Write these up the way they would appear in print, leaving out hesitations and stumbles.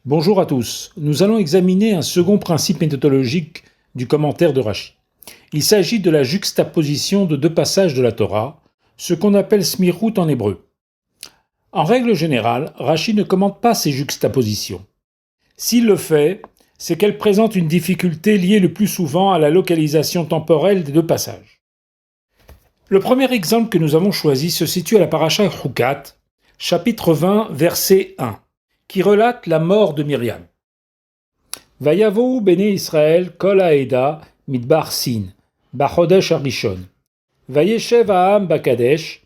Bonjour à tous. Nous allons examiner un second principe méthodologique du commentaire de Rashi. Il s'agit de la juxtaposition de deux passages de la Torah, ce qu'on appelle smirut en hébreu. En règle générale, Rashi ne commente pas ces juxtapositions. S'il le fait, c'est qu'elle présente une difficulté liée le plus souvent à la localisation temporelle des deux passages. Le premier exemple que nous avons choisi se situe à la paracha Chukat, chapitre 20, verset 1. Qui relate la mort de Myriam. Vayavou bene Israël kol haeda midbar sin, bachodesh harishon. Vayeshev ha'am bakadesh,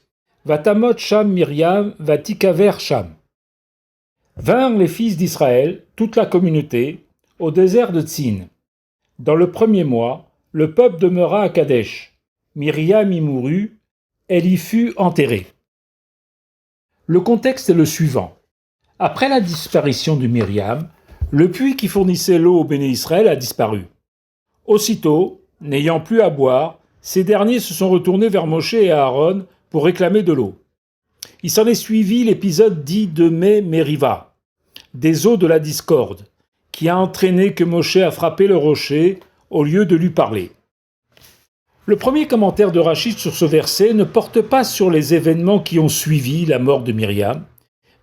vatamot sham Myriam, vatikaver sham. Vinrent les fils d'Israël, toute la communauté, au désert de Tsin. Dans le premier mois, le peuple demeura à Kadesh. Myriam y mourut, elle y fut enterrée. Le contexte est le suivant. Après la disparition de Myriam, le puits qui fournissait l'eau au Béné Israël a disparu. Aussitôt, n'ayant plus à boire, ces derniers se sont retournés vers Moshe et Aaron pour réclamer de l'eau. Il s'en est suivi l'épisode dit de Meriva, des eaux de la discorde, qui a entraîné que Moshe a frappé le rocher au lieu de lui parler. Le premier commentaire de Rachid sur ce verset ne porte pas sur les événements qui ont suivi la mort de Myriam,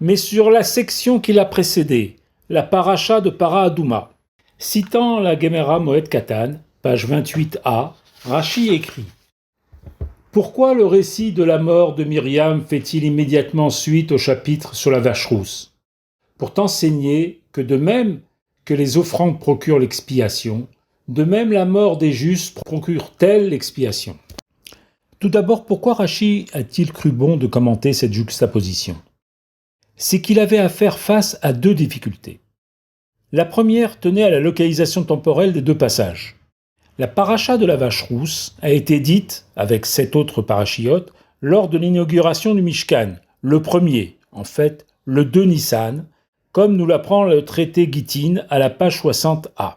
mais sur la section qui l'a précédée, la paracha de Para Adouma. Citant la Gemara Moed Katan, page 28a, Rashi écrit « Pourquoi le récit de la mort de Myriam fait-il immédiatement suite au chapitre sur la vache rousse ? Pour t'enseigner que de même que les offrandes procurent l'expiation, de même la mort des justes procure-t-elle l'expiation ?» Tout d'abord, pourquoi Rashi a-t-il cru bon de commenter cette juxtaposition ? C'est qu'il avait à faire face à deux difficultés. La première tenait à la localisation temporelle des deux passages. La paracha de la vache rousse a été dite, avec 7 autres parachiotes, lors de l'inauguration du Mishkan, le premier, en fait, le 2 Nissan, comme nous l'apprend le traité Gittin à la page 60a.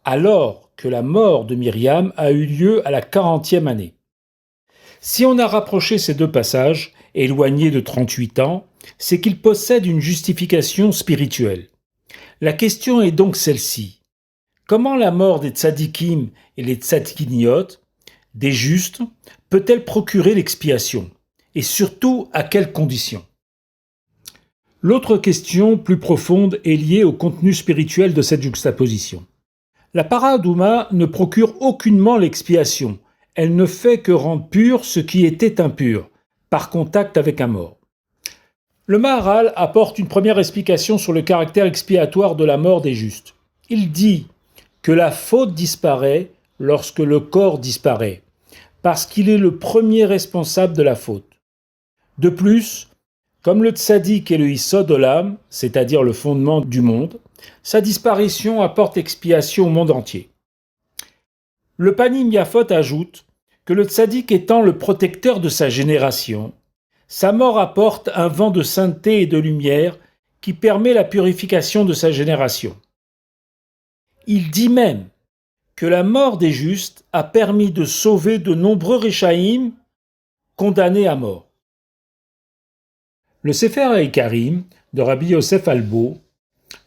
Alors que la mort de Myriam a eu lieu à la 40e année. Si on a rapproché ces deux passages, éloignés de 38 ans, c'est qu'ils possèdent une justification spirituelle. La question est donc celle-ci. Comment la mort des tzadikim et les tzadikiniot, des justes, peut-elle procurer l'expiation ? Et surtout, à quelles conditions ? L'autre question, plus profonde, est liée au contenu spirituel de cette juxtaposition. La Para Adouma ne procure aucunement l'expiation. Elle ne fait que rendre pur ce qui était impur, par contact avec un mort. Le Maharal apporte une première explication sur le caractère expiatoire de la mort des justes. Il dit que la faute disparaît lorsque le corps disparaît, parce qu'il est le premier responsable de la faute. De plus, comme le tzaddik est le Yisod Olam, c'est-à-dire le fondement du monde, sa disparition apporte expiation au monde entier. Le Panim Yafot ajoute que le tzaddik étant le protecteur de sa génération, sa mort apporte un vent de sainteté et de lumière qui permet la purification de sa génération. Il dit même que la mort des justes a permis de sauver de nombreux Réchaïm condamnés à mort. Le Sefer HaIkarim de Rabbi Yosef Albo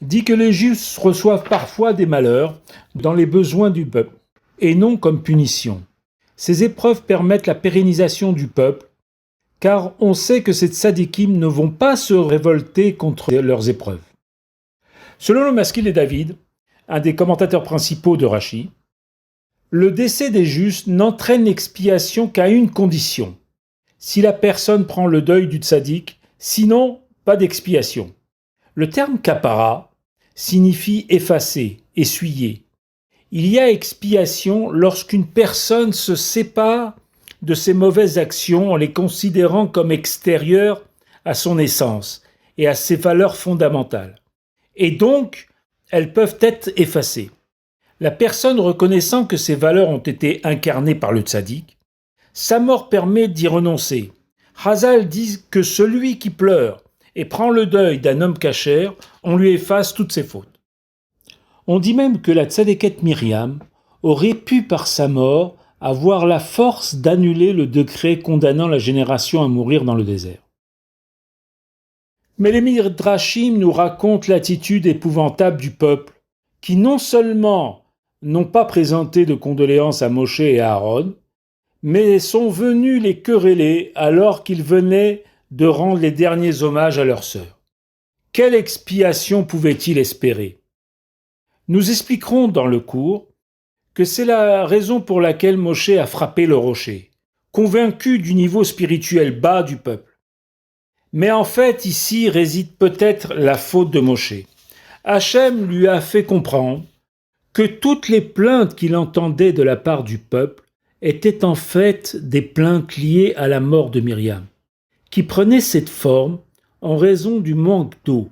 dit que les justes reçoivent parfois des malheurs dans les besoins du peuple, et non comme punition. Ces épreuves permettent la pérennisation du peuple, car on sait que ces tzadikim ne vont pas se révolter contre leurs épreuves. Selon le Maskil et David, un des commentateurs principaux de Rashi, le décès des justes n'entraîne l'expiation qu'à une condition, si la personne prend le deuil du tzadik, sinon pas d'expiation. Le terme kapara signifie effacer, essuyer. Il y a expiation lorsqu'une personne se sépare de ses mauvaises actions en les considérant comme extérieures à son essence et à ses valeurs fondamentales. Et donc, elles peuvent être effacées. La personne reconnaissant que ces valeurs ont été incarnées par le tzaddik, sa mort permet d'y renoncer. Chazal dit que celui qui pleure et prend le deuil d'un homme kasher, on lui efface toutes ses fautes. On dit même que la tzadéket Myriam aurait pu par sa mort avoir la force d'annuler le décret condamnant la génération à mourir dans le désert. Mais les Midrashim nous racontent l'attitude épouvantable du peuple, qui non seulement n'ont pas présenté de condoléances à Moshe et à Aaron, mais sont venus les quereller alors qu'ils venaient de rendre les derniers hommages à leur sœur. Quelle expiation pouvaient-ils espérer? Nous expliquerons dans le cours que c'est la raison pour laquelle Moshe a frappé le rocher, convaincu du niveau spirituel bas du peuple. Mais en fait, ici réside peut-être la faute de Moshe. Hachem lui a fait comprendre que toutes les plaintes qu'il entendait de la part du peuple étaient en fait des plaintes liées à la mort de Myriam, qui prenaient cette forme en raison du manque d'eau.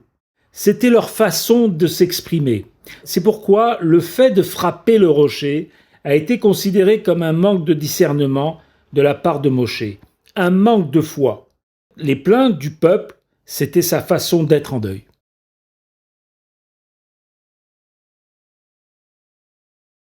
C'était leur façon de s'exprimer. C'est pourquoi le fait de frapper le rocher a été considéré comme un manque de discernement de la part de Moshe, un manque de foi. Les plaintes du peuple, c'était sa façon d'être en deuil.